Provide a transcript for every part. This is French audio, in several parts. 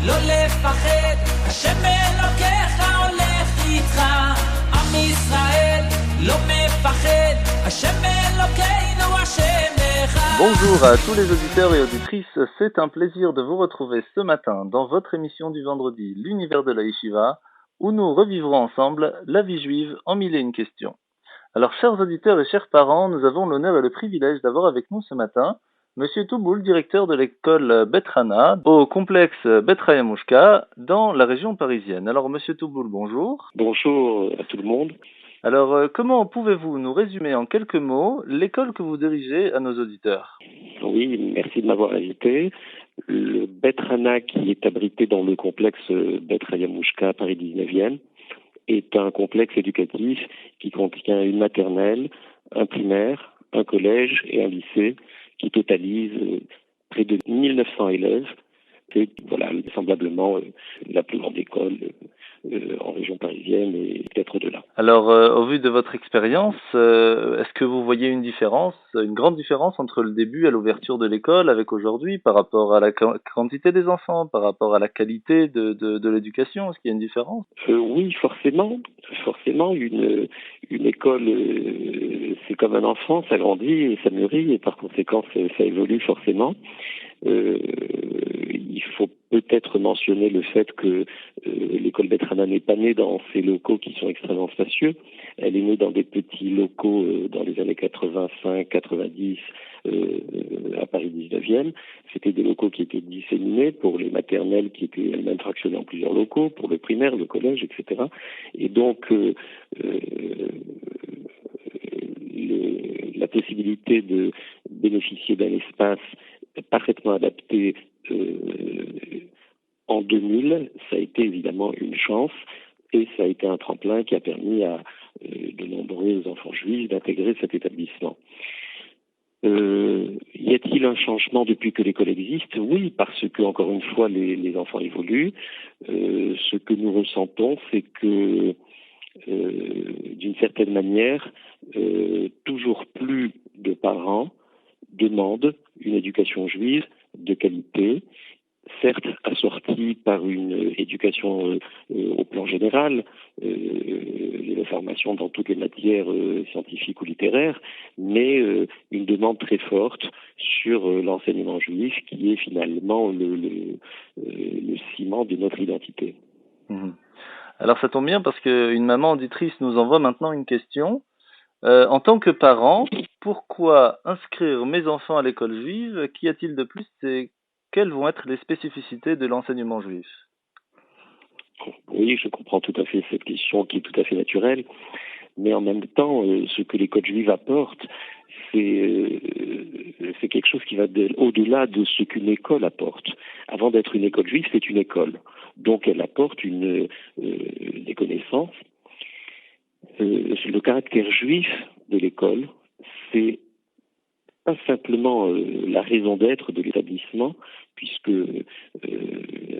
לא לפחד, השם אלוקיך הולך איתך, עם ישראל לא מפחד, השם אלוקינו השם אחד. Bonjour à tous les auditeurs et auditrices, c'est un plaisir de vous retrouver ce matin dans votre émission du vendredi, l'univers de la Yeshiva, où nous revivrons ensemble la vie juive en 1001 questions. Alors, chers auditeurs et chers parents, nous avons l'honneur et le privilège d'avoir avec nous ce matin Monsieur Touboul, directeur de l'école Bet Hana, au complexe Bet Rayamushka, dans la région parisienne. Alors, Monsieur Touboul, bonjour. Bonjour à tout le monde. Alors, comment pouvez-vous nous résumer en quelques mots l'école que vous dirigez à nos auditeurs? Oui, merci de m'avoir invité. Le Bet Hana, qui est abrité dans le complexe Bet Rayamushka, Paris 19e, est un complexe éducatif qui contient une maternelle, un primaire, un collège et un lycée qui totalise près de 1900 élèves. C'est vraisemblablement la plus grande école en région parisienne et peut-être au-delà. Alors, au vu de votre expérience, est-ce que vous voyez une grande différence entre le début et l'ouverture de l'école avec aujourd'hui par rapport à la quantité des enfants, par rapport à la qualité de l'éducation? Est-ce qu'il y a une différence? Oui, forcément. Forcément, une école, c'est comme un enfant, ça grandit et ça mûrit et par conséquent, ça évolue forcément. Il faut peut-être mentionner le fait que l'école Bet Hana n'est pas née dans ces locaux qui sont extrêmement spacieux. Elle est née dans des petits locaux dans les années 85-90 à Paris 19e. C'était des locaux qui étaient disséminés pour les maternelles qui étaient elles-mêmes fractionnées en plusieurs locaux, pour le primaire, le collège, etc. Et donc, la possibilité de bénéficier d'un espace parfaitement adapté en 2000, ça a été évidemment une chance et ça a été un tremplin qui a permis à de nombreux enfants juifs d'intégrer cet établissement. Y a-t-il un changement depuis que l'école existe? Oui, parce que, encore une fois, les enfants évoluent. Ce que nous ressentons, c'est que, d'une certaine manière, toujours plus de parents demandent une éducation juive de qualité, certes assortie par une éducation au plan général, une formation dans toutes les matières scientifiques ou littéraires, mais une demande très forte sur l'enseignement juif qui est finalement le ciment de notre identité. Alors ça tombe bien parce qu'une maman auditrice nous envoie maintenant une question. En tant que parent, pourquoi inscrire mes enfants à l'école juive? Qu'y a-t-il de plus et quelles vont être les spécificités de l'enseignement juif? Oui, je comprends tout à fait cette question qui est tout à fait naturelle, mais en même temps, ce que l'école juive apporte, c'est quelque chose qui va au-delà de ce qu'une école apporte. Avant d'être une école juive, c'est une école. Donc elle apporte des connaissances. Le caractère juif de l'école, c'est pas simplement la raison d'être de l'établissement, puisque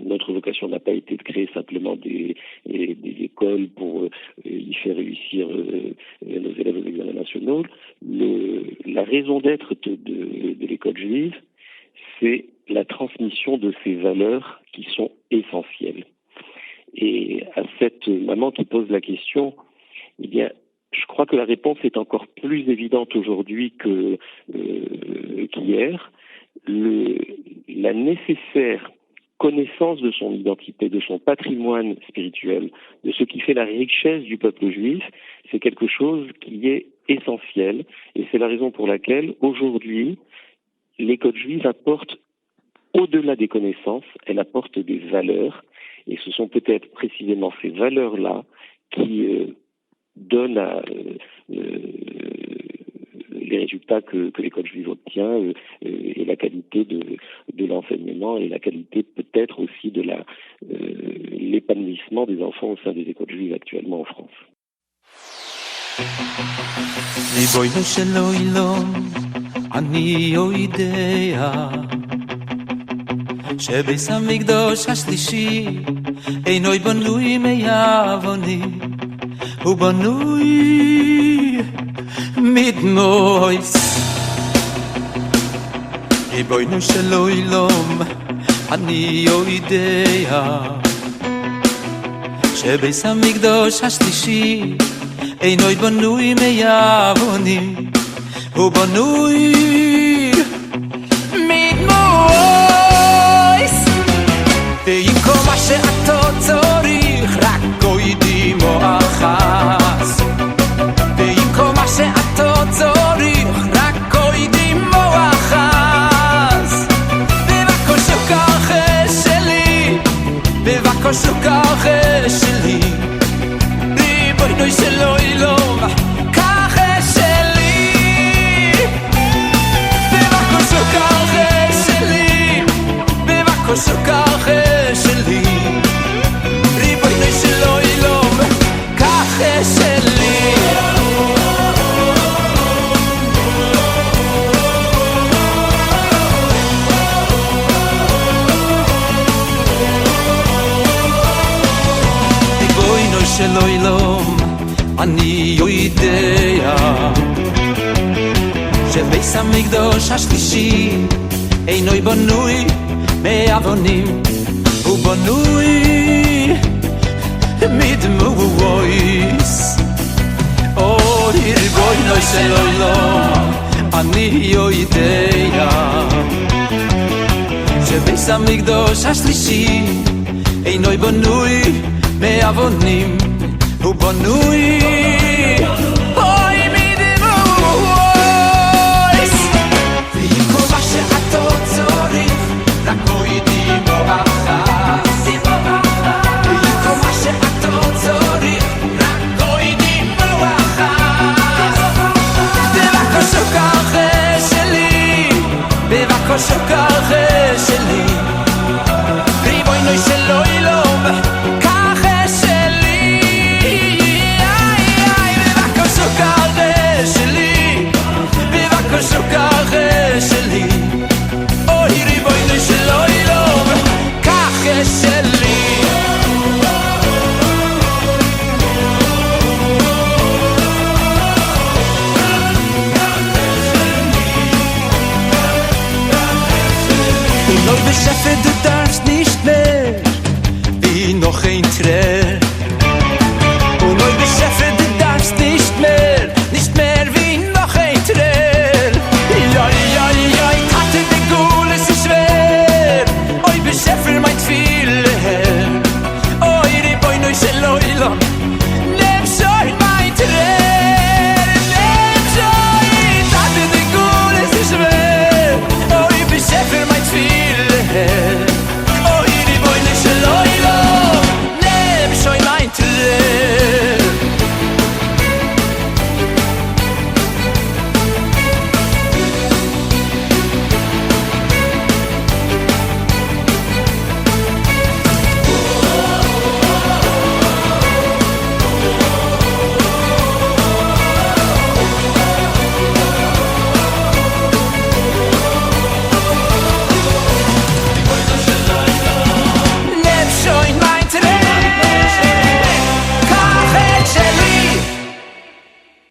notre vocation n'a pas été de créer simplement des écoles pour y faire réussir nos élèves aux examens nationaux. La raison d'être de l'école juive, c'est la transmission de ces valeurs qui sont essentielles. Et à cette maman qui pose la question, eh bien, je crois que la réponse est encore plus évidente aujourd'hui qu'hier. La nécessaire connaissance de son identité, de son patrimoine spirituel, de ce qui fait la richesse du peuple juif, c'est quelque chose qui est essentiel. Et c'est la raison pour laquelle, aujourd'hui, l'école juive apporte, au-delà des connaissances, elle apporte des valeurs. Et ce sont peut-être précisément ces valeurs-là qui donnent les résultats que l'école juive obtient et la qualité de l'enseignement et la qualité peut-être aussi de l'épanouissement des enfants au sein des écoles juives actuellement en France. שבית המקדש השלישי אינו בנוי מאבנים, הוא בנוי מדמויס. ריבונו של עולם, אני יודע שבית המקדש השלישי אינו בנוי מאבנים, הוא בנוי מדמויס. ועם כל מה שאתה צריך רק קוידים או אחז, ועם כל מה שאתה צריך רק קוידים או אחז. בבקשה ככה שלי, בבקשה ככה שלי, ריבונו של עולם ככה שלי. בבקשה ככה שלי, בבקשה ככה שלי, ריבונו של עולם ככה שלי. של עולם אני יודע שבית המקדש השלישי אינו בנוי מאבנים, הוא בנוי מדמויס. ריבונו של עולם אני יודע שבית המקדש השלישי אינו בנוי מאבנים, הוא בנוי אוי מדמויס. ועם כל מה שאתה צריך רק קוידים או אחז, ועם כל מה שאתה צריך רק קוידים או אחז. בבקשה ככה שלי, בבקשה ככה שלי, ריבונו של עולם ככה שלי. בבקשה ככה שלי, בבקשה ככה שלי, אוי ריבונו של עולם ככה שלי. Neu beschäftigt, du darfst nicht mehr wie noch ein Tränen. Und neu beschäftigt, du darfst nicht mehr wie noch ein Tränen. Ja, ja, ja, ich hatte die Gule, es ist schwer. Oi, beschäftigt mein viele Herr. Oi, die Beine של Leulam, nimm schon mein Tränen. Nimm schon, ich hatte die Gule, es ist schwer. Oi, beschäftigt mein viele Herr. Oi, die Beine של Leulam, nimm schon mein Tränen.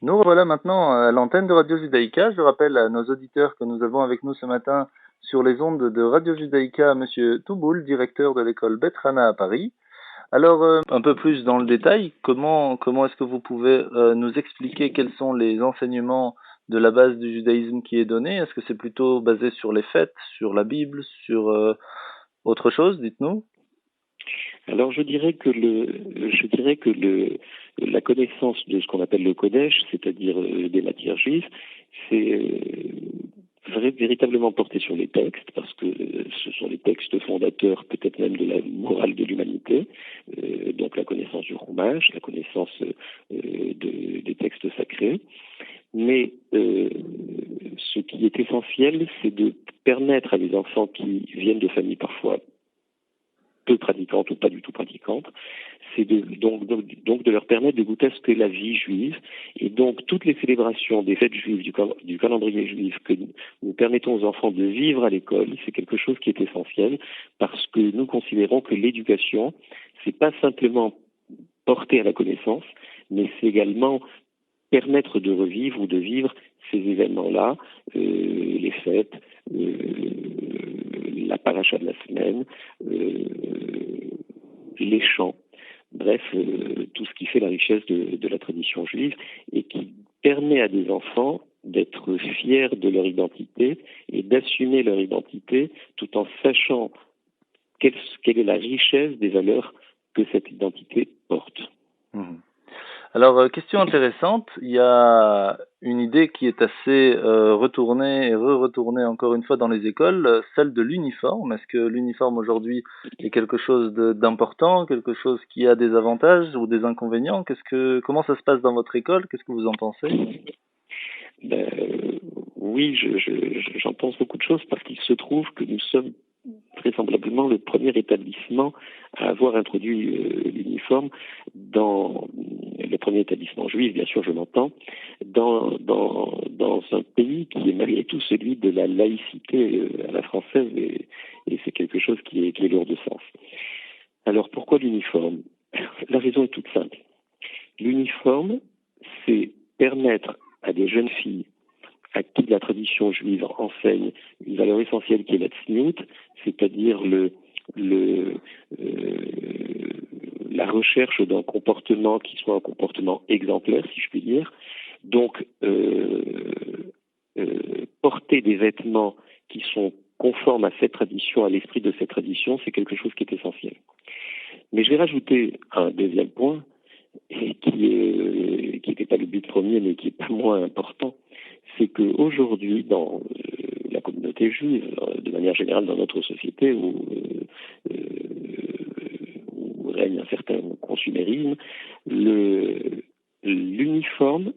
Nous revoilà maintenant à l'antenne de Radio Judaïka. Je rappelle à nos auditeurs que nous avons avec nous ce matin sur les ondes de Radio Judaïka Monsieur Touboul, directeur de l'école Bet Hana à Paris. Alors, un peu plus dans le détail, comment est-ce que vous pouvez nous expliquer quels sont les enseignements de la base du judaïsme qui est donné? Est-ce que c'est plutôt basé sur les fêtes, sur la Bible, sur autre chose? Dites-nous. Alors je dirais que la connaissance de ce qu'on appelle le Kodesh, c'est-à-dire des matières juives, c'est véritablement porté sur les textes, parce que ce sont les textes fondateurs peut-être même de la morale de l'humanité, donc la connaissance du Chumash, la connaissance des textes sacrés. Mais ce qui est essentiel, c'est de permettre à des enfants qui viennent de familles parfois peu pratiquantes ou pas du tout pratiquantes, c'est donc de leur permettre de goûter à ce qu'est la vie juive. Et donc toutes les célébrations des fêtes juives, du calendrier juif que nous permettons aux enfants de vivre à l'école, c'est quelque chose qui est essentiel, parce que nous considérons que l'éducation, c'est pas simplement porter à la connaissance, mais c'est également permettre de revivre ou de vivre ces événements-là, les fêtes, la paracha paracha de la semaine, les chants, bref, tout ce qui fait la richesse de la tradition juive et qui permet à des enfants d'être fiers de leur identité et d'assumer leur identité tout en sachant quelle est la richesse des valeurs que cette identité porte. Mhm. Alors, question intéressante, il y a une idée qui est assez retournée et re-retournée encore une fois dans les écoles, celle de l'uniforme. Est-ce que l'uniforme aujourd'hui est quelque chose d'important, quelque chose qui a des avantages ou des inconvénients? Comment ça se passe dans votre école? Qu'est-ce que vous en pensez? Oui, j'en pense beaucoup de choses parce qu'il se trouve que nous sommes vraisemblablement le premier établissement à avoir introduit l'uniforme dans le premier établissement juif, bien sûr, je l'entends, dans un pays qui est malgré tout celui de la laïcité à la française et c'est quelque chose qui est lourd de sens. Alors pourquoi l'uniforme? La raison est toute simple. L'uniforme, c'est permettre à des jeunes filles à qui la tradition juive enseigne une valeur essentielle qui est la tzniut, c'est-à-dire la recherche d'un comportement qui soit un comportement exemplaire, si je puis dire. Donc, porter des vêtements qui sont conformes à cette tradition, à l'esprit de cette tradition, c'est quelque chose qui est essentiel. Mais je vais rajouter un deuxième point, et qui n'était pas le but premier, mais qui est pas moins important, c'est qu'aujourd'hui, dans la communauté juive, de manière générale dans notre société, où règne un certain consumérisme, l'uniforme,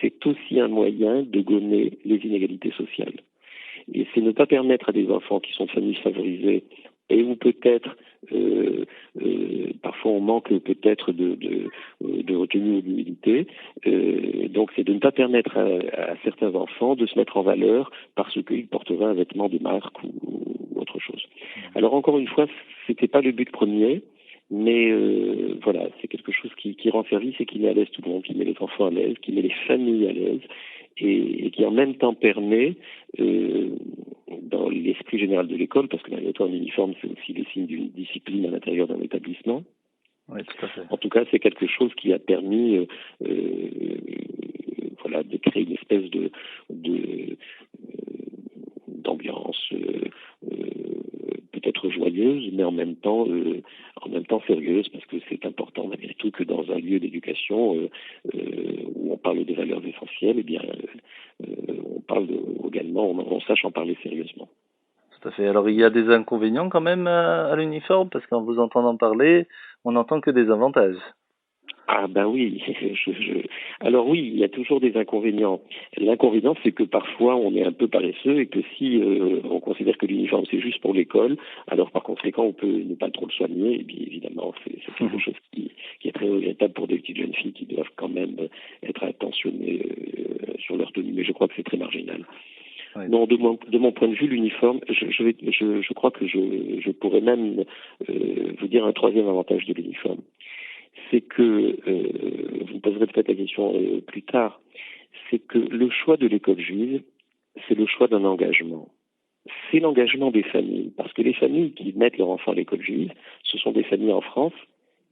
c'est aussi un moyen de gommer les inégalités sociales. Et c'est ne pas permettre à des enfants qui sont de familles favorisées et où peut-être parfois on manque peut-être de retenue ou d'humilité. Donc c'est de ne pas permettre à certains enfants de se mettre en valeur parce qu'ils porteraient un vêtement de marque ou autre chose. Alors encore une fois, c'était pas le but premier, mais voilà, c'est quelque chose qui rend service et qui met à l'aise tout le monde, qui met les enfants à l'aise, qui met les familles à l'aise. Et qui en même temps permet, dans l'esprit général de l'école, parce que malgré tout un uniforme c'est aussi le signe d'une discipline à l'intérieur d'un établissement. Oui, tout à fait. En tout cas, c'est quelque chose qui a permis voilà, de créer une espèce d'ambiance peut-être joyeuse, mais en même temps sérieuse, parce que c'est important malgré tout que dans un lieu d'éducation où on parle de valeurs essentielles, eh bien on parle également, on sache en parler sérieusement. Tout à fait. Alors il y a des inconvénients quand même à l'uniforme, parce qu'en vous entendant parler, on n'entend que des avantages. Ah ben oui, alors oui, il y a toujours des inconvénients. L'inconvénient, c'est que parfois on est un peu paresseux et que si on considère que l'uniforme c'est juste pour l'école, alors par conséquent on peut ne pas trop le soigner. Et bien évidemment, c'est quelque chose qui est très regrettable pour des petites jeunes filles qui doivent quand même être attentionnées sur leur tenue. Mais je crois que c'est très marginal. Oui. Non, de mon point de vue, l'uniforme, je crois que je pourrais même vous dire un troisième avantage de l'uniforme. C'est que, vous me poserez peut-être la question plus tard, c'est que le choix de l'école juive, c'est le choix d'un engagement. C'est l'engagement des familles, parce que les familles qui mettent leurs enfants à l'école juive, ce sont des familles en France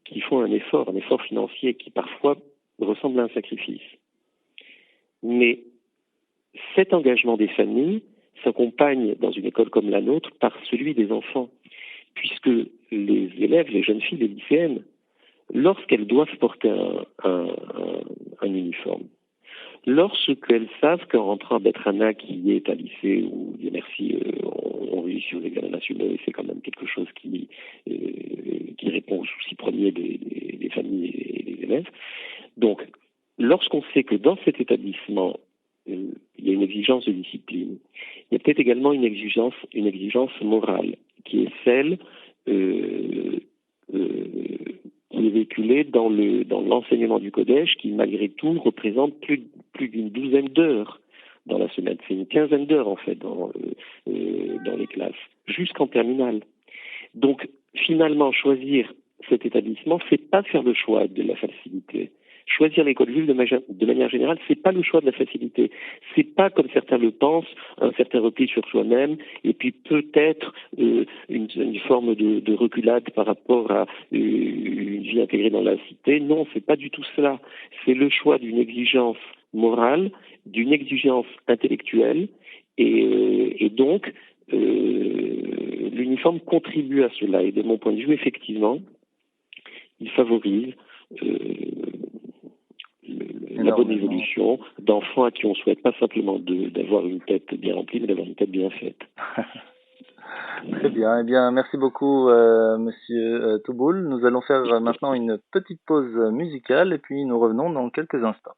qui font un effort financier qui parfois ressemble à un sacrifice. Mais cet engagement des familles s'accompagne dans une école comme la nôtre par celui des enfants, puisque les élèves, les jeunes filles, les lycéennes, lorsqu'elles doivent porter un uniforme, lorsqu'elles savent qu'en rentrant à Betrana, qui est à lycée, où, Dieu merci, on réussit aux examens nationaux, et c'est quand même quelque chose qui répond aux soucis premiers des familles et des élèves. Donc, lorsqu'on sait que dans cet établissement, il y a une exigence de discipline, il y a peut-être également une exigence morale, qui est celle qui est véhiculée dans l'enseignement du Kodesh, qui malgré tout représente plus d'une douzaine d'heures dans la semaine. C'est une quinzaine d'heures en fait dans les classes, jusqu'en terminale. Donc finalement, choisir cet établissement, c'est pas faire le choix de la facilité, choisir l'école juive de manière générale, c'est pas le choix de la facilité. C'est pas, comme certains le pensent, un certain repli sur soi-même, et puis peut-être une forme de reculade par rapport à une vie intégrée dans la cité. Non, c'est pas du tout cela. C'est le choix d'une exigence morale, d'une exigence intellectuelle, et donc l'uniforme contribue à cela. Et de mon point de vue, effectivement, il favorise la bonne évolution d'enfants à qui on souhaite pas simplement d'avoir une tête bien remplie, mais d'avoir une tête bien faite. Très bien. Eh bien, merci beaucoup, Monsieur Touboul. Nous allons faire maintenant une petite pause musicale et puis nous revenons dans quelques instants.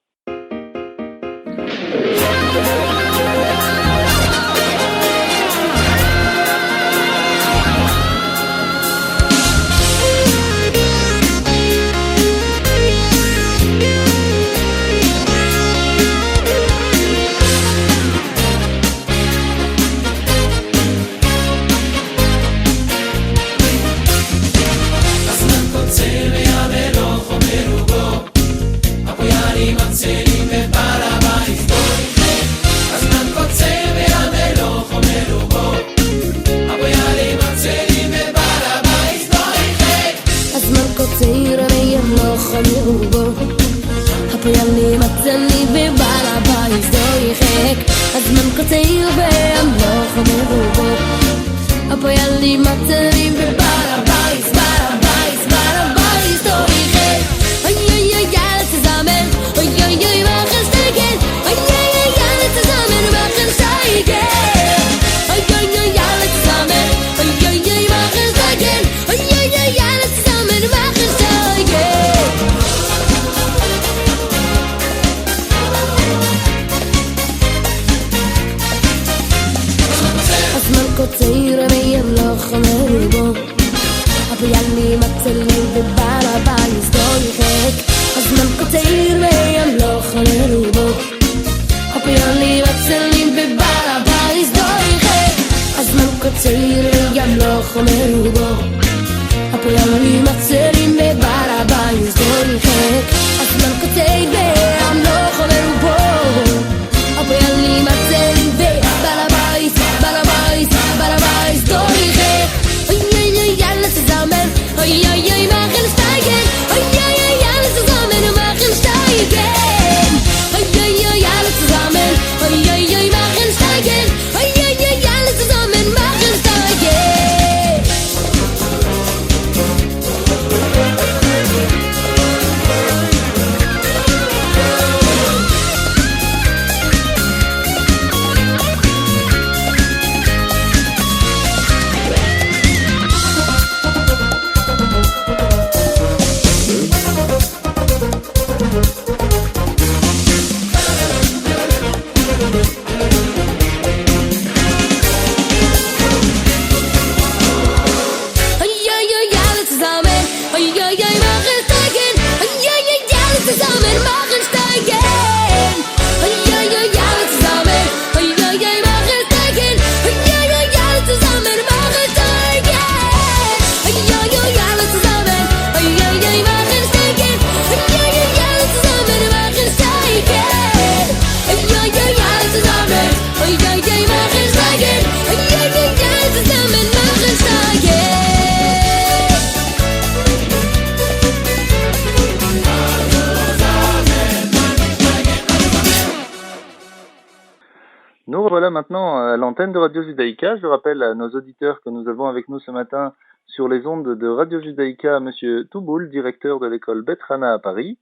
Nous revoilà maintenant à l'antenne de Radio Judaïka. Je rappelle à nos auditeurs que nous avons avec nous ce matin sur les ondes de Radio Judaïka Monsieur Touboul, directeur de l'école Bet Hana à Paris.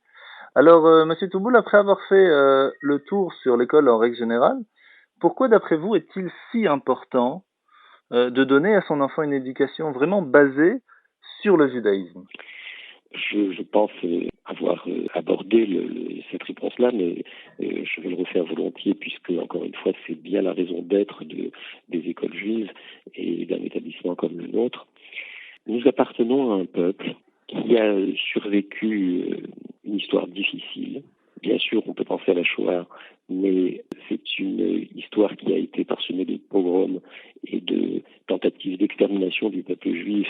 Alors, Monsieur Touboul, après avoir fait le tour sur l'école en règle générale, pourquoi d'après vous est-il si important de donner à son enfant une éducation vraiment basée sur le judaïsme? Je pense avoir abordé cette réponse-là, mais je vais le refaire volontiers puisque, encore une fois, c'est bien la raison d'être des écoles juives et d'un établissement comme le nôtre. Nous appartenons à un peuple qui a survécu une histoire difficile. Bien sûr, on peut penser à la Shoah, mais c'est une histoire qui a été parsemée de pogroms et de tentatives d'extermination du peuple juif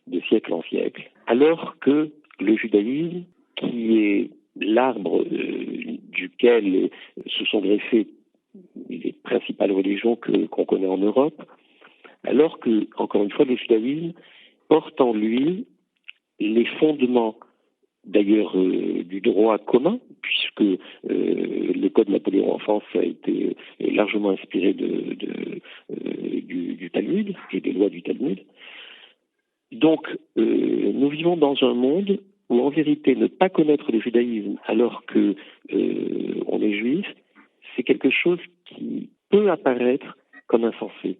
de siècle en siècle. Alors que le judaïsme, qui est l'arbre duquel se sont greffées les principales religions qu'on connaît en Europe, alors que, encore une fois, le judaïsme porte en lui les fondements, d'ailleurs, du droit commun, puisque le code Napoléon Enfance a été largement inspiré du Talmud et des lois du Talmud. Donc, nous vivons dans un monde où, en vérité, ne pas connaître le judaïsme alors que on est juif, c'est quelque chose qui peut apparaître comme insensé.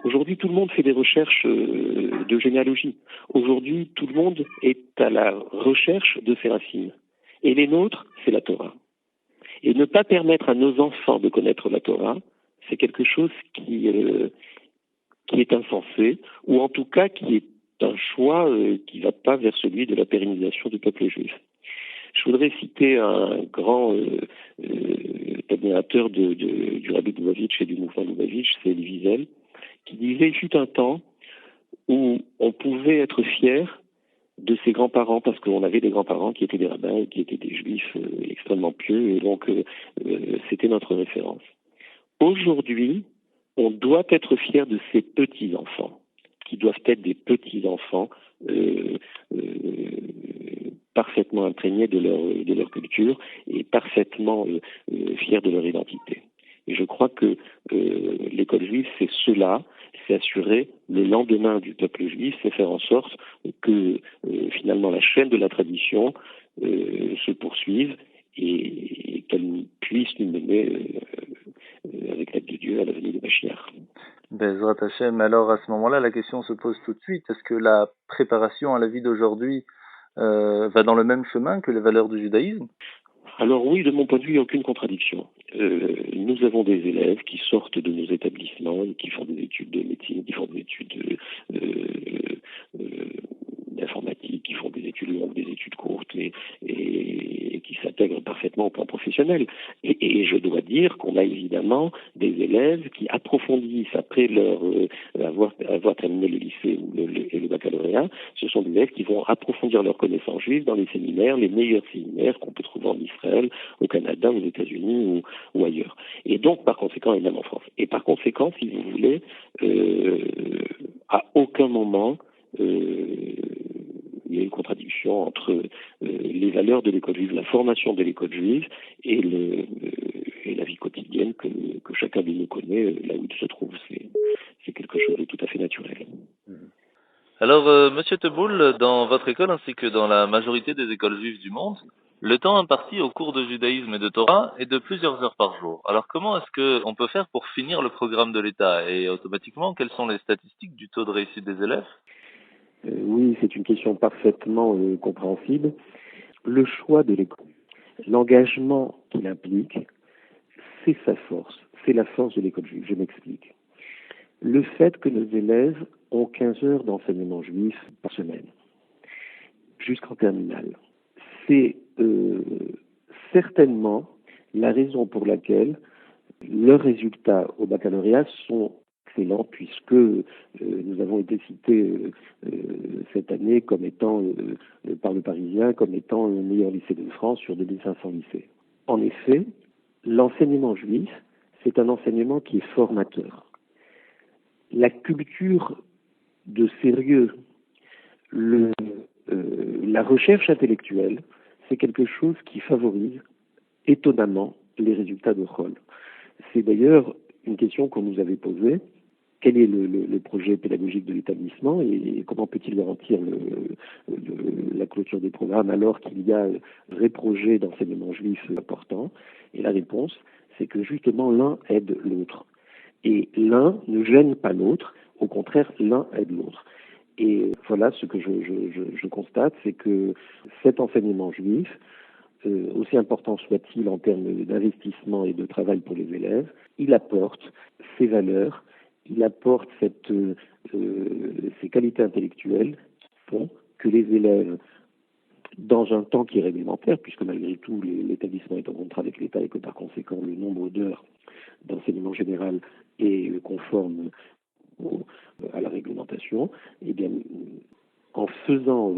Aujourd'hui, tout le monde fait des recherches de généalogie. Aujourd'hui, tout le monde est à la recherche de ses racines. Et les nôtres, c'est la Torah. Et ne pas permettre à nos enfants de connaître la Torah, c'est quelque chose qui est insensé, ou en tout cas qui est un choix qui ne va pas vers celui de la pérennisation du peuple juif. Je voudrais citer un grand admirateur du Rabbi Lubavitch et du mouvement Lubavitch, c'est Elie Wiesel, qui disait il fut un temps où on pouvait être fier de ses grands-parents, parce qu'on avait des grands-parents qui étaient des rabbins et qui étaient des juifs extrêmement pieux, et donc c'était notre référence. Aujourd'hui, on doit être fier de ses petits-enfants, qui doivent être des petits-enfants parfaitement imprégnés de leur culture et parfaitement fiers de leur identité. Et je crois que l'école juive, c'est cela, c'est assurer le lendemain du peuple juif, c'est faire en sorte que finalement la chaîne de la tradition se poursuive et qu'elle puisse nous mener avec l'aide de Dieu à la venue de Mashiach. Bezrat Hashem, alors à ce moment-là, la question se pose tout de suite, est-ce que la préparation à la vie d'aujourd'hui va dans le même chemin que les valeurs du judaïsme? Alors oui, de mon point de vue, il n'y a aucune contradiction. Nous avons des élèves qui sortent de nos établissements, qui font des études de médecine, qui font des études d'informatique, qui font des études longues, des études courtes, et qui s'intègrent parfaitement au plan professionnel. Et je dois dire qu'on a évidemment des élèves qui approfondissent après avoir terminé le lycée et le baccalauréat. Ce sont des élèves qui vont approfondir leurs connaissances juives dans les séminaires, les meilleurs séminaires qu'on peut trouver en Israël, au Canada, aux États-Unis ou ailleurs. Et donc, par conséquent, et même en France. Et par conséquent, si vous voulez, à aucun moment il y a une contradiction entre les valeurs de l'école juive, la formation de l'école juive et la vie quotidienne que chacun de nous connaît, là où il se trouve. C'est quelque chose de tout à fait naturel. Alors, Monsieur Teboul, dans votre école ainsi que dans la majorité des écoles juives du monde, le temps imparti aux cours de judaïsme et de Torah est de plusieurs heures par jour. Alors, comment est-ce qu'on peut faire pour finir le programme de l'État? Et automatiquement, quelles sont les statistiques du taux de réussite des élèves? Oui, c'est une question parfaitement compréhensible. Le choix de l'école, l'engagement qu'il implique, c'est sa force. C'est la force de l'école juive. Je m'explique. Le fait que nos élèves ont 15 heures d'enseignement juif par semaine, jusqu'en terminale, c'est certainement la raison pour laquelle leurs résultats au baccalauréat sont excellents, puisque nous avons été cités cette année comme étant, par le Parisien, comme étant le meilleur lycée de France sur 2500 lycées. En effet, l'enseignement juif, c'est un enseignement qui est formateur. La culture de sérieux, la recherche intellectuelle, c'est quelque chose qui favorise étonnamment les résultats de Chol. C'est d'ailleurs une question qu'on nous avait posée. Quel est le projet pédagogique de l'établissement et comment peut-il garantir la clôture des programmes alors qu'il y a un vrai projet d'enseignement juif important? Et la réponse, c'est que justement l'un aide l'autre. Et l'un ne gêne pas l'autre, au contraire, l'un aide l'autre. Et voilà ce que je constate, c'est que cet enseignement juif, aussi important soit-il en termes d'investissement et de travail pour les élèves, il apporte ses valeurs, il apporte ces qualités intellectuelles qui font que les élèves, dans un temps qui est réglementaire, puisque malgré tout l'établissement est en contrat avec l'État et que par conséquent le nombre d'heures d'enseignement général est conforme à la réglementation, et bien en faisant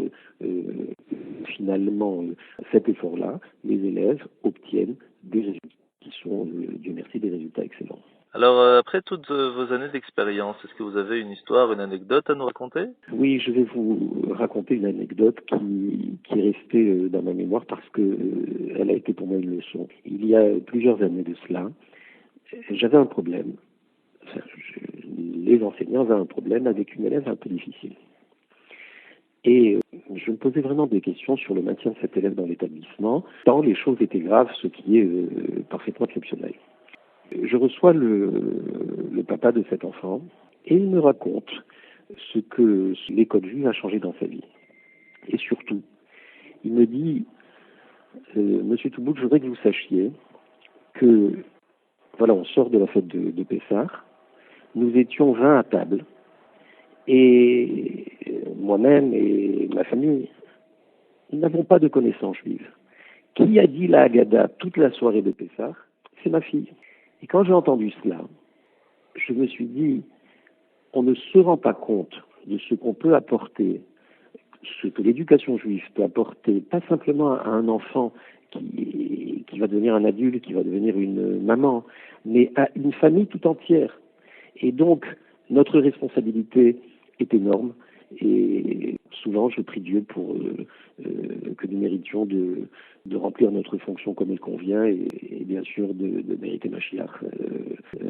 finalement cet effort-là, les élèves obtiennent des résultats qui sont, Dieu merci, des résultats excellents. Alors, après toutes vos années d'expérience, est-ce que vous avez une histoire, une anecdote à nous raconter? Oui, je vais vous raconter une anecdote qui est restée dans ma mémoire parce que elle a été pour moi une leçon. Il y a plusieurs années de cela, j'avais un problème. Enfin, les enseignants avaient un problème avec une élève un peu difficile. Et je me posais vraiment des questions sur le maintien de cet élève dans l'établissement, tant les choses étaient graves, ce qui est parfaitement exceptionnel. Je reçois le papa de cet enfant et il me raconte ce que l'école juive a changé dans sa vie. Et surtout, il me dit, Monsieur Touboul, je voudrais que vous sachiez que, voilà, on sort de la fête de Pessah, nous étions 20 à table, et moi-même et ma famille, nous n'avons pas de connaissances juives. Qui a dit la Haggadah toute la soirée de Pessah? C'est ma fille. Et quand j'ai entendu cela, je me suis dit, on ne se rend pas compte de ce qu'on peut apporter, ce que l'éducation juive peut apporter, pas simplement à un enfant qui va devenir un adulte, qui va devenir une maman, mais à une famille tout entière. Et donc, notre responsabilité est énorme. Et souvent, je prie Dieu pour que nous méritions de remplir notre fonction comme il convient et bien sûr de mériter Mashiach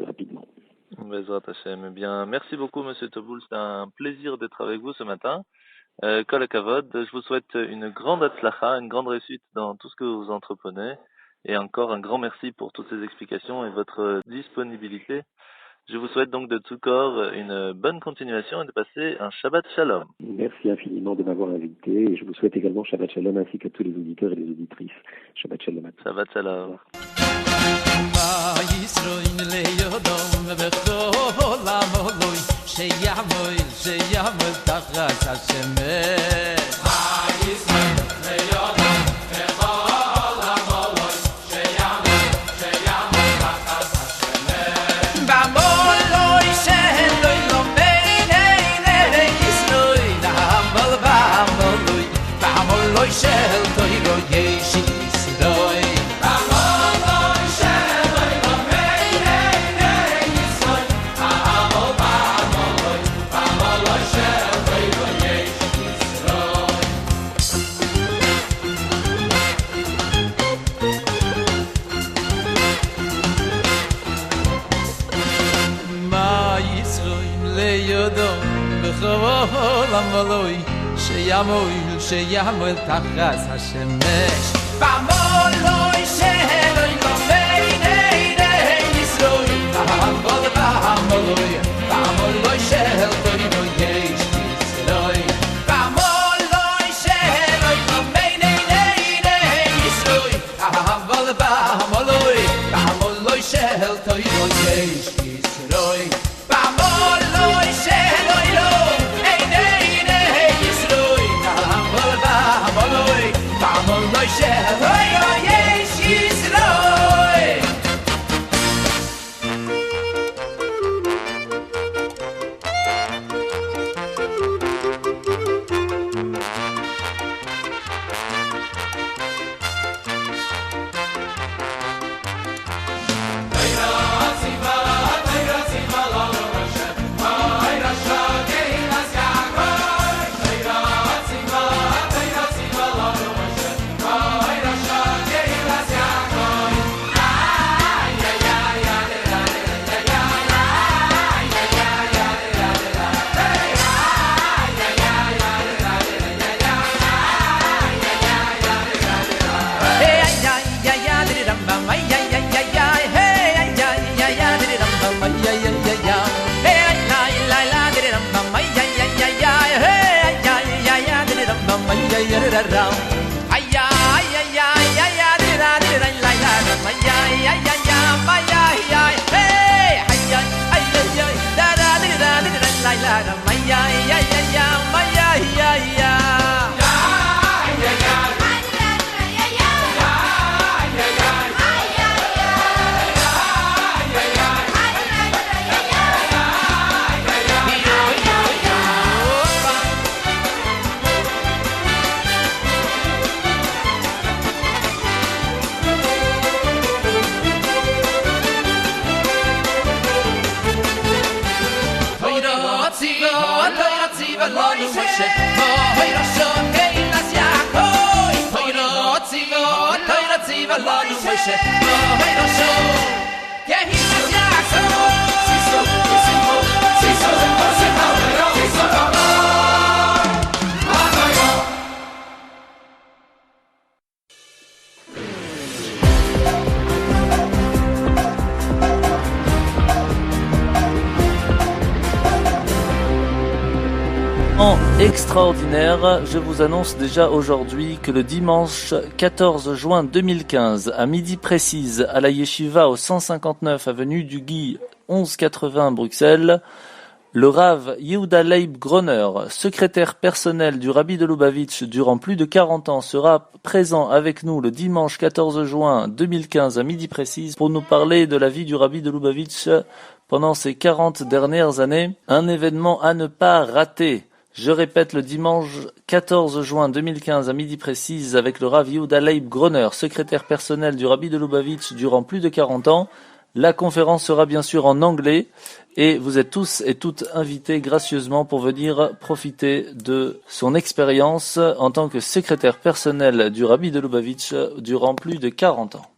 rapidement. Bezrat Hashem. Eh bien, merci beaucoup, Monsieur Touboul. C'est un plaisir d'être avec vous ce matin. Kol hakavod. Je vous souhaite une grande hatzlacha, une grande réussite dans tout ce que vous entreprenez. Et encore un grand merci pour toutes ces explications et votre disponibilité. Je vous souhaite donc de tout corps une bonne continuation et de passer un Shabbat Shalom. Merci infiniment de m'avoir invité et je vous souhaite également Shabbat Shalom ainsi qu'à tous les auditeurs et les auditrices. Shabbat Shalom. Shabbat Shalom. שיעמוד תחת השמש במולוי שלוי במיני ישראל במולוי של תוינו יש ישראל במולוי שלוי במיני ישראל במולוי של תוינו יש ישראל במולוי שלוי Extraordinaire, je vous annonce déjà aujourd'hui que le dimanche 14 juin 2015, à midi précise, à la Yeshiva au 159 avenue du Guy 1180 Bruxelles, le Rav Yehuda Leib Groner, secrétaire personnel du Rabbi de Lubavitch durant plus de 40 ans, sera présent avec nous le dimanche 14 juin 2015 à midi précise pour nous parler de la vie du Rabbi de Lubavitch pendant ces 40 dernières années. Un événement à ne pas rater. Je répète, le dimanche 14 juin 2015 à midi précise avec le Rav Yehuda Leib Groner, secrétaire personnel du Rabbi de Lubavitch durant plus de 40 ans. La conférence sera bien sûr en anglais et vous êtes tous et toutes invités gracieusement pour venir profiter de son expérience en tant que secrétaire personnel du Rabbi de Lubavitch durant plus de 40 ans.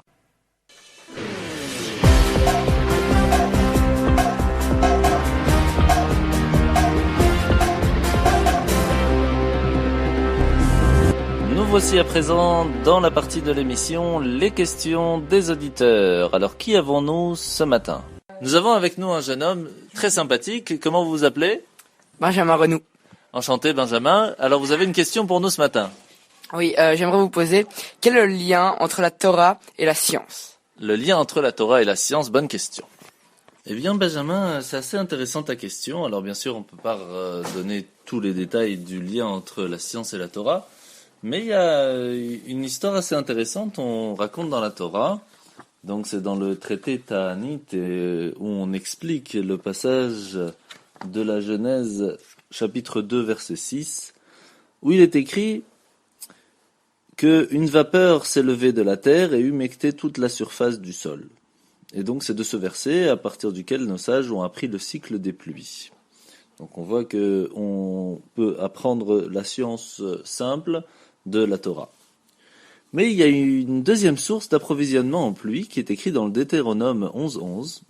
Nous voici à présent dans la partie de l'émission les questions des auditeurs. Alors qui avons-nous ce matin? Nous avons avec nous un jeune homme très sympathique. Comment vous vous appelez? Benjamin Renou. Enchanté Benjamin. Alors vous avez une question pour nous ce matin? Oui, j'aimerais vous poser, quel est le lien entre la Torah et la science? Le lien entre la Torah et la science, bonne question. Eh bien Benjamin, c'est assez intéressant ta question. Alors bien sûr on ne peut pas donner tous les détails du lien entre la science et la Torah. Mais il y a une histoire assez intéressante, on raconte dans la Torah, donc c'est dans le traité Ta'anit où on explique le passage de la Genèse chapitre 2 verset 6, où il est écrit qu'une vapeur s'est levée de la terre et humecté toute la surface du sol. Et donc c'est de ce verset à partir duquel nos sages ont appris le cycle des pluies. Donc on voit qu'on peut apprendre la science simple de la Torah. Mais il y a une deuxième source d'approvisionnement en pluie qui est écrite dans le Deutéronome 11.11.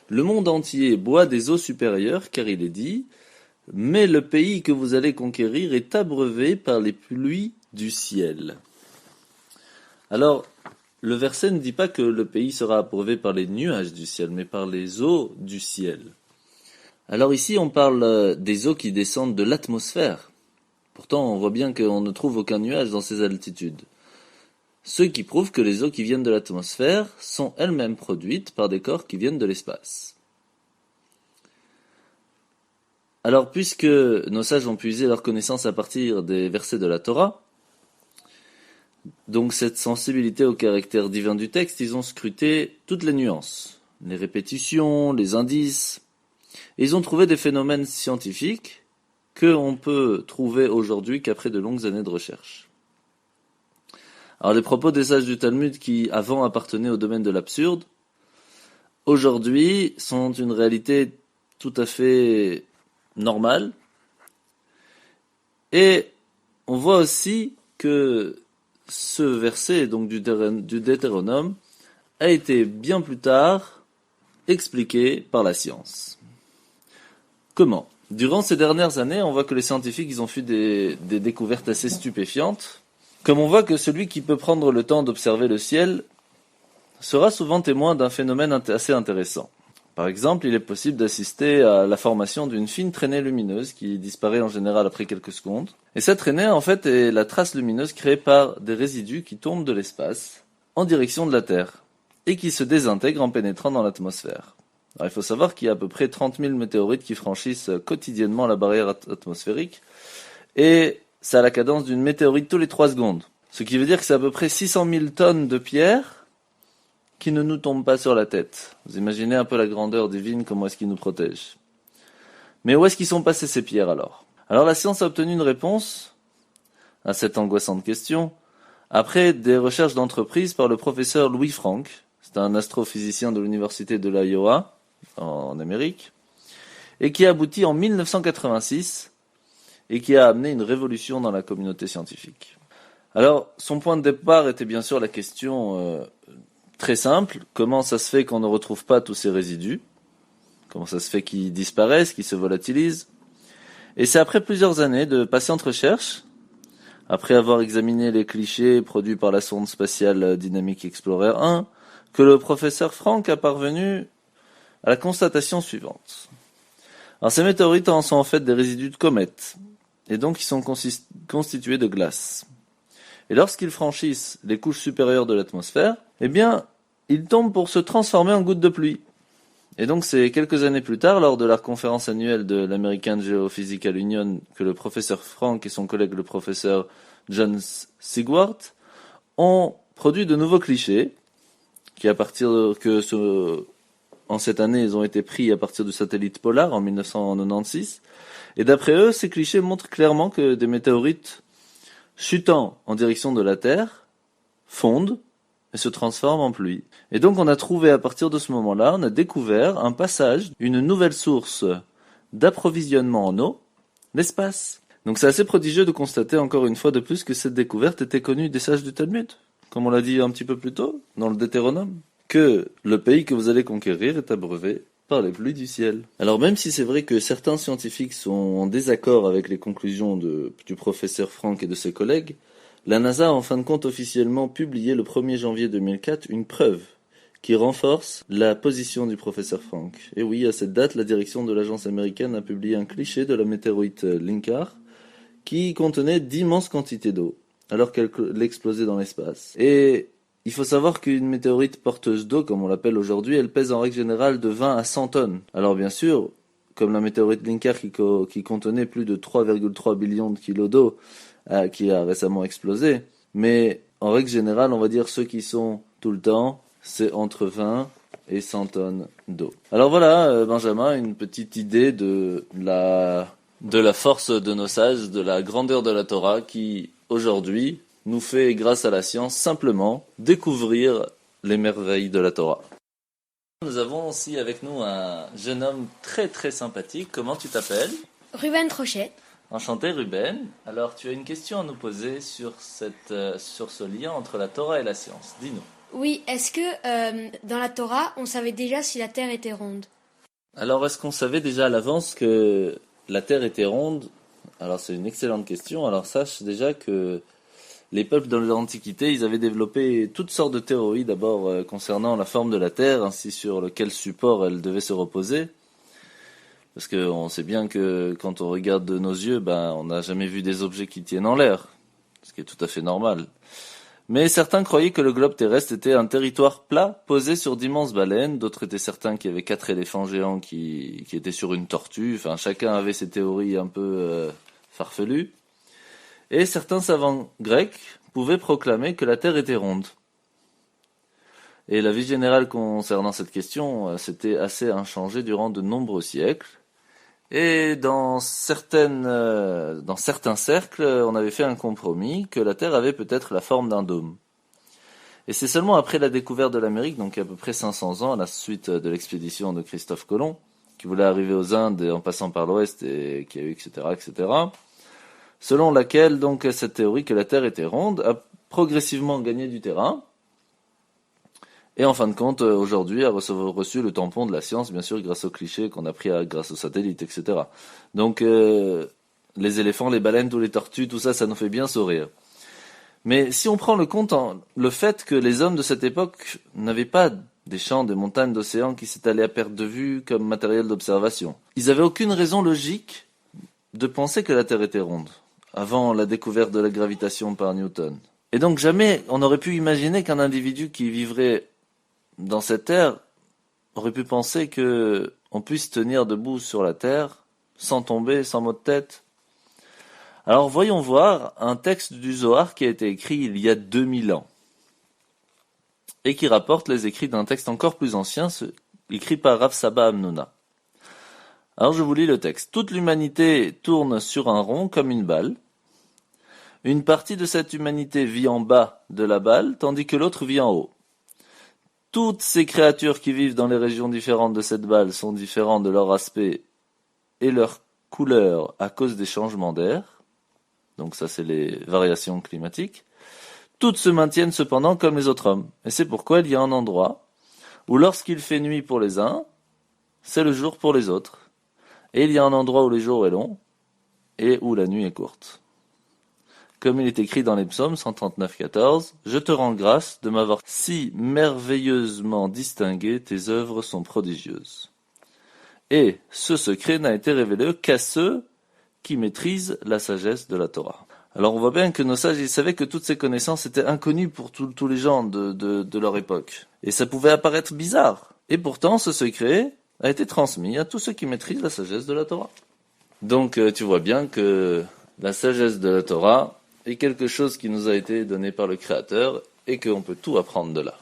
Le monde entier boit des eaux supérieures, car il est dit « Mais le pays que vous allez conquérir est abreuvé par les pluies du ciel. » Alors, le verset ne dit pas que le pays sera abreuvé par les nuages du ciel, mais par les eaux du ciel. Alors ici, on parle des eaux qui descendent de l'atmosphère. Pourtant, on voit bien qu'on ne trouve aucun nuage dans ces altitudes. Ce qui prouve que les eaux qui viennent de l'atmosphère sont elles-mêmes produites par des corps qui viennent de l'espace. Alors, puisque nos sages ont puisé leur connaissance à partir des versets de la Torah, donc cette sensibilité au caractère divin du texte, ils ont scruté toutes les nuances, les répétitions, les indices, et ils ont trouvé des phénomènes scientifiques qu'on peut trouver aujourd'hui qu'après de longues années de recherche. Alors les propos des sages du Talmud qui avant appartenaient au domaine de l'absurde, aujourd'hui sont une réalité tout à fait normale. Et on voit aussi que ce verset donc du Deutéronome a été bien plus tard expliqué par la science. Comment ? Durant ces dernières années, on voit que les scientifiques ils ont fait des découvertes assez stupéfiantes. Comme on voit que celui qui peut prendre le temps d'observer le ciel sera souvent témoin d'un phénomène assez intéressant. Par exemple, il est possible d'assister à la formation d'une fine traînée lumineuse qui disparaît en général après quelques secondes. Et cette traînée, en fait, est la trace lumineuse créée par des résidus qui tombent de l'espace en direction de la Terre et qui se désintègrent en pénétrant dans l'atmosphère. Alors, il faut savoir qu'il y a à peu près 30 000 météorites qui franchissent quotidiennement la barrière atmosphérique et ça a la cadence d'une météorite tous les 3 secondes. Ce qui veut dire que c'est à peu près 600 000 tonnes de pierres qui ne nous tombent pas sur la tête. Vous imaginez un peu la grandeur divine, comment est-ce qu'il nous protège. Mais où est-ce qu'ils sont passés ces pierres alors ? Alors la science a obtenu une réponse à cette angoissante question après des recherches d'entreprise par le professeur Louis Frank. C'est un astrophysicien de l'université de l'Iowa en Amérique. et qui a abouti en 1986 et qui a amené une révolution dans la communauté scientifique. Alors, son point de départ était bien sûr la question très simple, comment ça se fait qu'on ne retrouve pas tous ces résidus? Comment ça se fait qu'ils disparaissent, qu'ils se volatilisent? Et c'est après plusieurs années de patientes recherches, après avoir examiné les clichés produits par la sonde spatiale Dynamic Explorer 1, que le professeur Frank a parvenu à la constatation suivante. Alors, ces météorites sont en fait des résidus de comètes, et donc ils sont constitués de glace. Et lorsqu'ils franchissent les couches supérieures de l'atmosphère, eh bien, ils tombent pour se transformer en gouttes de pluie. Et donc c'est quelques années plus tard, lors de la conférence annuelle de l'American Geophysical Union, que le professeur Frank et son collègue le professeur John Sigwart ont produit de nouveaux clichés, qui en cette année, ils ont été pris à partir du satellite Polar en 1996. Et d'après eux, ces clichés montrent clairement que des météorites chutant en direction de la Terre fondent et se transforment en pluie. Et donc on a trouvé à partir de ce moment-là, on a découvert un passage, une nouvelle source d'approvisionnement en eau, l'espace. Donc c'est assez prodigieux de constater encore une fois de plus que cette découverte était connue des sages du Talmud, comme on l'a dit un petit peu plus tôt, dans le Deutéronome, que le pays que vous allez conquérir est abreuvé par les pluies du ciel. Alors même si c'est vrai que certains scientifiques sont en désaccord avec les conclusions du professeur Frank et de ses collègues, la NASA a en fin de compte officiellement publié le 1er janvier 2004 une preuve qui renforce la position du professeur Frank. Et oui, à cette date, la direction de l'agence américaine a publié un cliché de la météorite Linkar qui contenait d'immenses quantités d'eau, alors qu'elle explosait dans l'espace. Et il faut savoir qu'une météorite porteuse d'eau, comme on l'appelle aujourd'hui, elle pèse en règle générale de 20 à 100 tonnes. Alors bien sûr, comme la météorite Linkar qui contenait plus de 3,3 billions de kilos d'eau, qui a récemment explosé, mais en règle générale, on va dire ceux qui sont tout le temps, c'est entre 20 et 100 tonnes d'eau. Alors voilà, Benjamin, une petite idée de la force de nos sages, de la grandeur de la Torah qui, aujourd'hui, nous fait, grâce à la science, simplement découvrir les merveilles de la Torah. Nous avons aussi avec nous un jeune homme très très sympathique. Comment tu t'appelles? Ruben Trochet. Enchanté Ruben. Alors tu as une question à nous poser sur ce lien entre la Torah et la science. Dis-nous. Oui, est-ce que dans la Torah, on savait déjà si la Terre était ronde? Alors est-ce qu'on savait déjà à l'avance que la Terre était ronde? Alors c'est une excellente question. Alors sache déjà que les peuples dans l'Antiquité, ils avaient développé toutes sortes de théories, d'abord concernant la forme de la Terre, ainsi sur lequel support elle devait se reposer. Parce qu'on sait bien que quand on regarde de nos yeux, on n'a jamais vu des objets qui tiennent en l'air, ce qui est tout à fait normal. Mais certains croyaient que le globe terrestre était un territoire plat posé sur d'immenses baleines, d'autres étaient certains qu'il y avait 4 éléphants géants qui étaient sur une tortue, enfin chacun avait ses théories un peu farfelues. Et certains savants grecs pouvaient proclamer que la Terre était ronde. Et l'avis général concernant cette question s'était assez inchangé durant de nombreux siècles. Et dans certains cercles, on avait fait un compromis que la Terre avait peut-être la forme d'un dôme. Et c'est seulement après la découverte de l'Amérique, donc à peu près 500 ans, à la suite de l'expédition de Christophe Colomb, qui voulait arriver aux Indes en passant par l'Ouest et qui a eu etc., selon laquelle donc cette théorie que la Terre était ronde a progressivement gagné du terrain et en fin de compte aujourd'hui a reçu le tampon de la science, bien sûr grâce aux clichés qu'on a pris grâce aux satellites, etc. Donc les éléphants, les baleines, tous les tortues, tout ça, ça nous fait bien sourire. Mais si on prend le fait que les hommes de cette époque n'avaient pas des champs, des montagnes d'océans qui s'étalaient à perte de vue comme matériel d'observation, ils n'avaient aucune raison logique de penser que la Terre était ronde avant la découverte de la gravitation par Newton. Et donc jamais on aurait pu imaginer qu'un individu qui vivrait dans cette terre aurait pu penser que on puisse tenir debout sur la Terre sans tomber, sans maux de tête. Alors voyons voir un texte du Zohar qui a été écrit il y a 2000 ans et qui rapporte les écrits d'un texte encore plus ancien, écrit par Rav Saba Hamnuna. Alors je vous lis le texte. Toute l'humanité tourne sur un rond comme une balle. Une partie de cette humanité vit en bas de la balle, tandis que l'autre vit en haut. Toutes ces créatures qui vivent dans les régions différentes de cette balle sont différentes de leur aspect et leur couleur à cause des changements d'air, donc ça c'est les variations climatiques, toutes se maintiennent cependant comme les autres hommes. Et c'est pourquoi il y a un endroit où lorsqu'il fait nuit pour les uns, c'est le jour pour les autres. Et il y a un endroit où le jour est long et où la nuit est courte. Comme il est écrit dans les psaumes 139-14, « Je te rends grâce de m'avoir si merveilleusement distingué, tes œuvres sont prodigieuses. » Et ce secret n'a été révélé qu'à ceux qui maîtrisent la sagesse de la Torah. Alors on voit bien que nos sages, ils savaient que toutes ces connaissances étaient inconnues pour tous les gens de leur époque. Et ça pouvait apparaître bizarre. Et pourtant, ce secret a été transmis à tous ceux qui maîtrisent la sagesse de la Torah. Donc tu vois bien que la sagesse de la Torah est quelque chose qui nous a été donné par le Créateur et qu'on peut tout apprendre de là.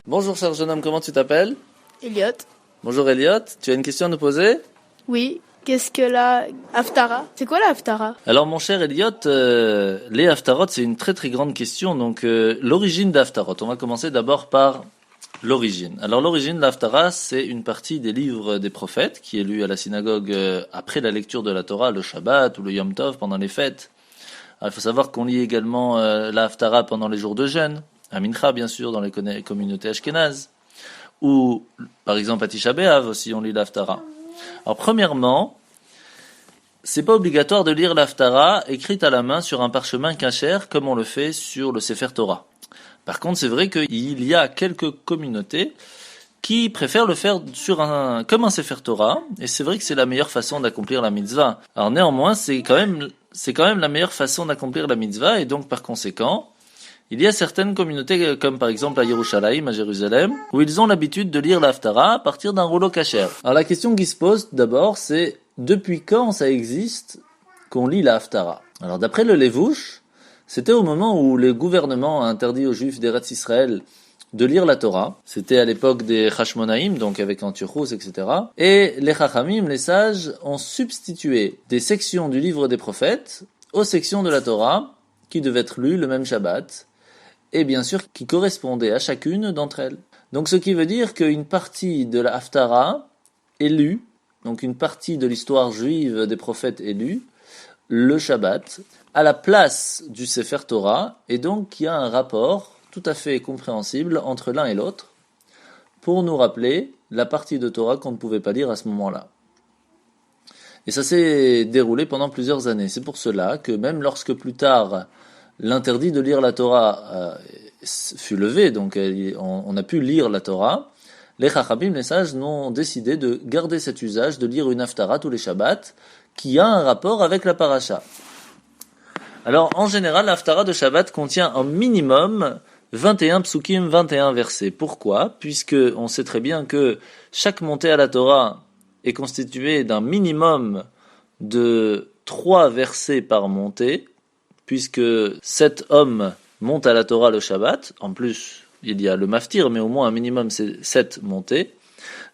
Bonjour cher jeune homme, comment tu t'appelles? Elliot. Bonjour Elliot, tu as une question à nous poser? Oui. Qu'est-ce que la Haftara? C'est quoi la Haftara? Alors mon cher Elliot, les Haftarot c'est une très très grande question. Donc l'origine d'Haftarot, on va commencer d'abord par l'origine. Alors l'origine de l'Haftara c'est une partie des livres des prophètes qui est lue à la synagogue après la lecture de la Torah, le Shabbat ou le Yom Tov pendant les fêtes. Alors, il faut savoir qu'on lit également la Haftara pendant les jours de jeûne, à Mincha bien sûr dans les communautés ashkénazes, ou par exemple à Tisha B'Av aussi on lit la Haftara. Alors premièrement, c'est pas obligatoire de lire l'Haftara écrite à la main sur un parchemin cachère comme on le fait sur le Sefer Torah. Par contre, c'est vrai qu'il y a quelques communautés qui préfèrent le faire comme un Sefer Torah, et c'est vrai que c'est la meilleure façon d'accomplir la mitzvah. Alors néanmoins, c'est quand même la meilleure façon d'accomplir la mitzvah, et donc par conséquent, il y a certaines communautés, comme par exemple à Yerushalayim, à Jérusalem, où ils ont l'habitude de lire l'Haftara à partir d'un rouleau cachère. Alors la question qui se pose d'abord, c'est depuis quand ça existe qu'on lit la Haftara? Alors d'après le Levouche, c'était au moment où le gouvernement a interdit aux Juifs d'Eretz Israël de lire la Torah. C'était à l'époque des Hashmonaïm, donc avec Antiochos, etc. Et les Chachamim, les sages, ont substitué des sections du livre des prophètes aux sections de la Torah qui devaient être lues le même Shabbat, et bien sûr qui correspondaient à chacune d'entre elles. Donc ce qui veut dire qu'une partie de la Haftara est lue, donc une partie de l'histoire juive des prophètes est lue, le Shabbat, à la place du Sefer Torah, et donc il y a un rapport tout à fait compréhensible entre l'un et l'autre, pour nous rappeler la partie de Torah qu'on ne pouvait pas lire à ce moment-là. Et ça s'est déroulé pendant plusieurs années. C'est pour cela que même lorsque plus tard l'interdit de lire la Torah fut levé, donc on a pu lire la Torah, les Chachamim, les sages, ont décidé de garder cet usage de lire une Haftara tous les Shabbats, qui a un rapport avec la paracha. Alors, en général, l'Haftara de Shabbat contient un minimum 21 psukim, 21 versets. Pourquoi? Puisque on sait très bien que chaque montée à la Torah est constituée d'un minimum de 3 versets par montée, puisque 7 hommes montent à la Torah le Shabbat. En plus, il y a le maftir, mais au moins un minimum c'est 7 montées.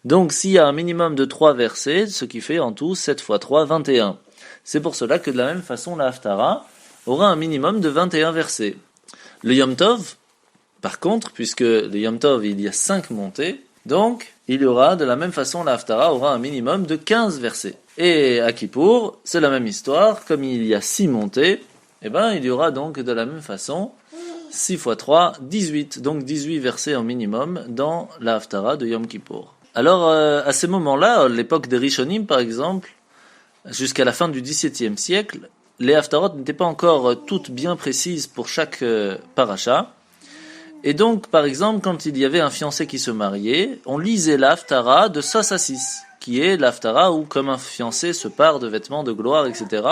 Donc s'il y a un minimum de 3 versets, ce qui fait en tout 7 fois 3, 21. C'est pour cela que de la même façon, la Haftara aura un minimum de 21 versets. Le Yom Tov, par contre, puisque le Yom Tov, il y a 5 montées, donc il y aura de la même façon, la Haftara aura un minimum de 15 versets. Et à Kippour, c'est la même histoire, comme il y a 6 montées, il y aura donc de la même façon 6 fois 3, 18, donc 18 versets en minimum dans la Haftara de Yom Kippour. Alors, à ces moments-là, l'époque des Rishonim, par exemple, jusqu'à la fin du XVIIe siècle, les Haftarot n'étaient pas encore toutes bien précises pour chaque paracha. Et donc, par exemple, quand il y avait un fiancé qui se mariait, on lisait la Haftara de Sos à 6, qui est la Haftara où, comme un fiancé se pare de vêtements de gloire, etc.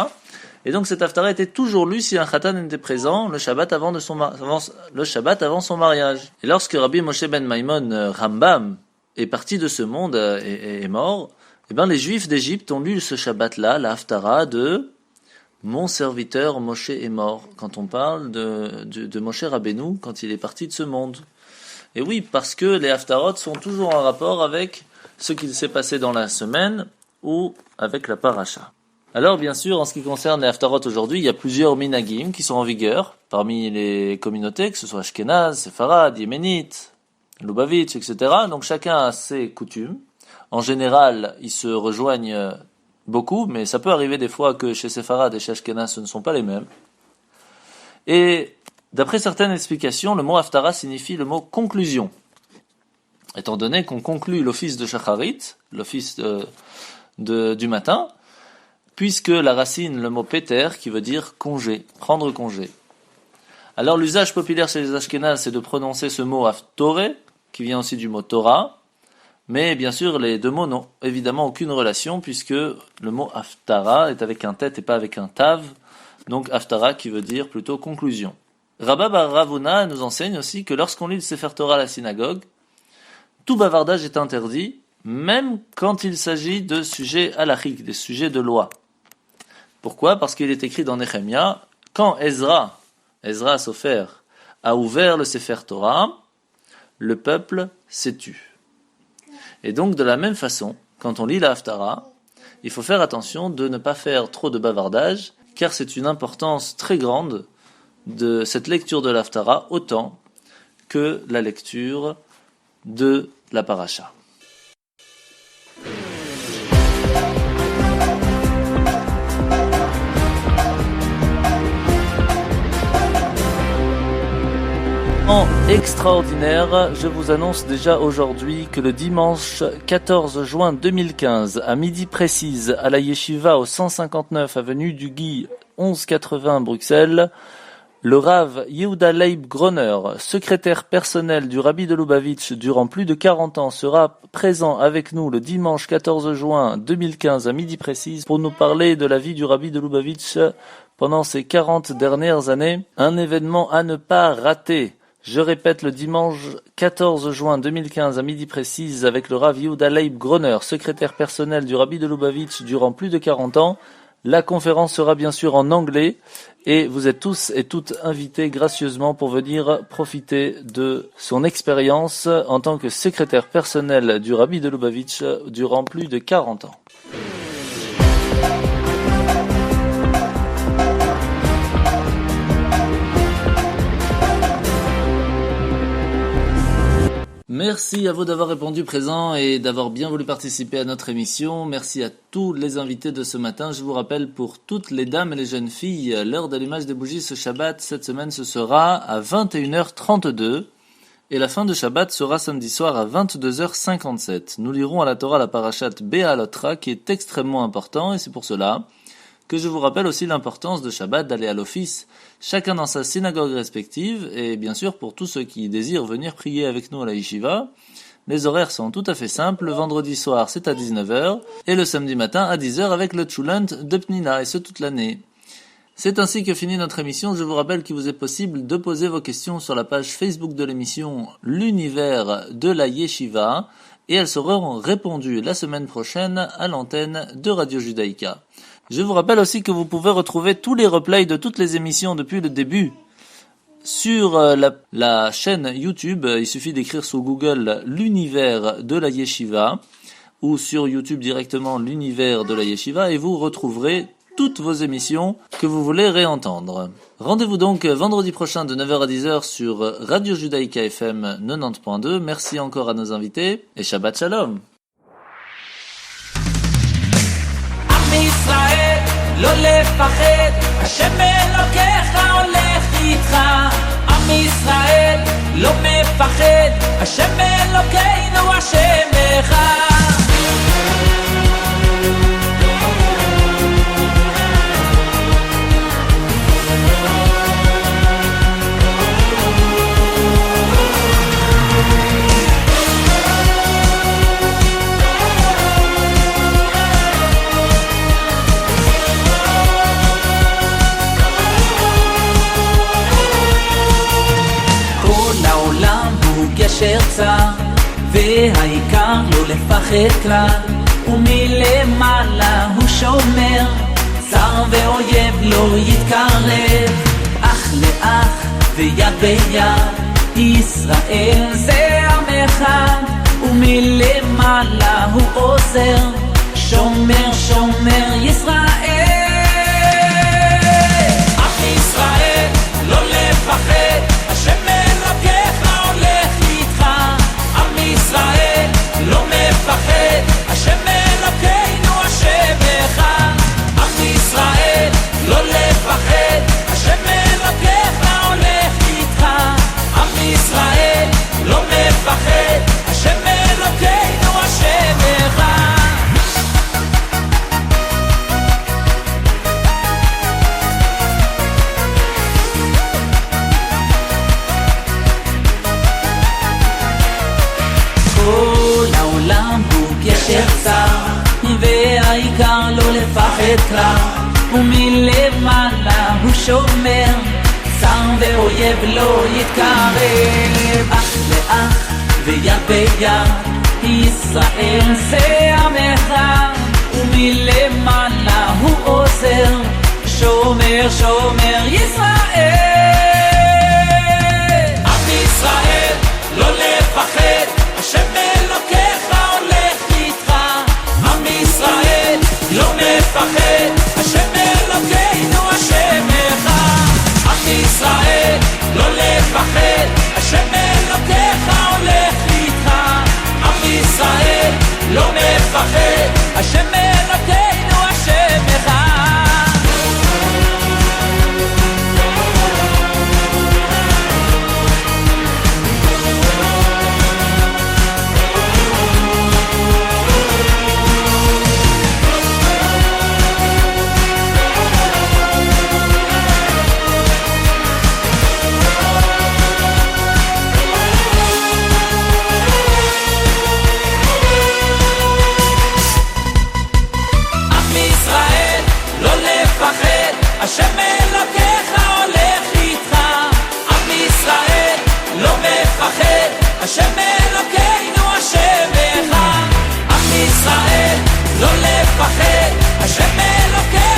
Et donc, cette Haftara était toujours lue si un Khatan était présent le Shabbat avant son mariage. Et lorsque Rabbi Moshe ben Maimon Rambam est parti de ce monde et est mort, les Juifs d'Égypte ont lu ce Shabbat-là, la Haftara de mon serviteur Moshe est mort, quand on parle de Moshe Rabbeinu, quand il est parti de ce monde. Et oui, parce que les Haftarot sont toujours en rapport avec ce qu'il s'est passé dans la semaine ou avec la paracha. Alors bien sûr, en ce qui concerne les Haftarot aujourd'hui, il y a plusieurs minagim qui sont en vigueur parmi les communautés, que ce soit Ashkenaz, Sepharad, Yéménite, Lubavitch, etc. Donc chacun a ses coutumes. En général, ils se rejoignent beaucoup, mais ça peut arriver des fois que chez Sepharad et chez Ashkenaz, ce ne sont pas les mêmes. Et d'après certaines explications, le mot Haftara signifie le mot conclusion. Étant donné qu'on conclut l'office de Shacharit, l'office du matin, puisque la racine, le mot Peter, qui veut dire congé, prendre congé. Alors l'usage populaire chez les Ashkenaz, c'est de prononcer ce mot Haftore, qui vient aussi du mot Torah, mais bien sûr, les deux mots n'ont évidemment aucune relation, puisque le mot Haftara est avec un tet et pas avec un tav, donc Haftara qui veut dire plutôt conclusion. Rabba bar Ravuna nous enseigne aussi que lorsqu'on lit le Sefer Torah à la synagogue, tout bavardage est interdit, même quand il s'agit de sujets halachiques, des sujets de loi. Pourquoi? Parce qu'il est écrit dans Nehemia, quand Ezra Sofer, a ouvert le Sefer Torah, le peuple s'est tu. Et donc, de la même façon, quand on lit la Haftara, il faut faire attention de ne pas faire trop de bavardage, car c'est une importance très grande de cette lecture de la Haftara, autant que la lecture de la paracha. Extraordinaire, je vous annonce déjà aujourd'hui que le dimanche 14 juin 2015, à midi précise, à la Yeshiva au 159 avenue du Guy, 1180 Bruxelles, le Rav Yehuda Leib Groner, secrétaire personnel du Rabbi de Lubavitch durant plus de 40 ans, sera présent avec nous le dimanche 14 juin 2015 à midi précise pour nous parler de la vie du Rabbi de Lubavitch pendant ces 40 dernières années. Un événement à ne pas rater. Je répète, le dimanche 14 juin 2015 à midi précise avec le Rav Yehuda Leib Groner, secrétaire personnel du Rabbi de Lubavitch durant plus de 40 ans. La conférence sera bien sûr en anglais et vous êtes tous et toutes invités gracieusement pour venir profiter de son expérience en tant que secrétaire personnel du Rabbi de Lubavitch durant plus de 40 ans. Merci à vous d'avoir répondu présent et d'avoir bien voulu participer à notre émission. Merci à tous les invités de ce matin. Je vous rappelle pour toutes les dames et les jeunes filles, l'heure d'allumage des bougies ce Shabbat, cette semaine, ce sera à 21h32 et la fin de Shabbat sera samedi soir à 22h57. Nous lirons à la Torah la parashat Be'alotra qui est extrêmement important et c'est pour cela que je vous rappelle aussi l'importance de Shabbat d'aller à l'office, chacun dans sa synagogue respective, et bien sûr pour tous ceux qui désirent venir prier avec nous à la Yeshiva, les horaires sont tout à fait simples, le vendredi soir c'est à 19h, et le samedi matin à 10h avec le Tchoulant de Pnina, et ce toute l'année. C'est ainsi que finit notre émission. Je vous rappelle qu'il vous est possible de poser vos questions sur la page Facebook de l'émission L'Univers de la Yeshiva, et elles seront répondues la semaine prochaine à l'antenne de Radio Judaïka. Je vous rappelle aussi que vous pouvez retrouver tous les replays de toutes les émissions depuis le début sur la chaîne YouTube. Il suffit d'écrire sur Google l'univers de la Yeshiva ou sur YouTube directement l'univers de la Yeshiva et vous retrouverez toutes vos émissions que vous voulez réentendre. Rendez-vous donc vendredi prochain de 9h à 10h sur Radio Judaïka FM 90.2. Merci encore à nos invités et Shabbat Shalom. ישראל, לא לפחד, השם אלוקיך הולך איתך. עם ישראל, לא מפחד, השם אלוקינו השם אחד. גשר צר, והעיקר לא לפחד כלל, ומלמעלה הוא שומר, צר ואויב לא יתקרב, אח לאח ויד ביד, ישראל זה עם אחד, ומלמעלה הוא עוזר, שומר שומר ישראל. עם ישראל לא לפחד, השם אלוקיך ישראל לא מפחד, השם אלוקינו השם אחד. עם ישראל לא לפחד, השם אלוקיך הולך איתך. עם ישראל לא מפחד, השם אלוקינו השם אחד. והעיקר לא לפחד כלל, ומלמעלה הוא שומר, צר ואויב לא יתקרב, אח לאח ויד ביד, ישראל זה עם אחד, ומלמעלה הוא עוזר, שומר שומר ישראל. עם ישראל לא לפחד השם אלוקינו השם אחד. השם אלוקיך הולך איתך, עם ישראל לא מפחד, השם אלוקינו השם אחד, עם ישראל לא לפחד, השם אלוקינו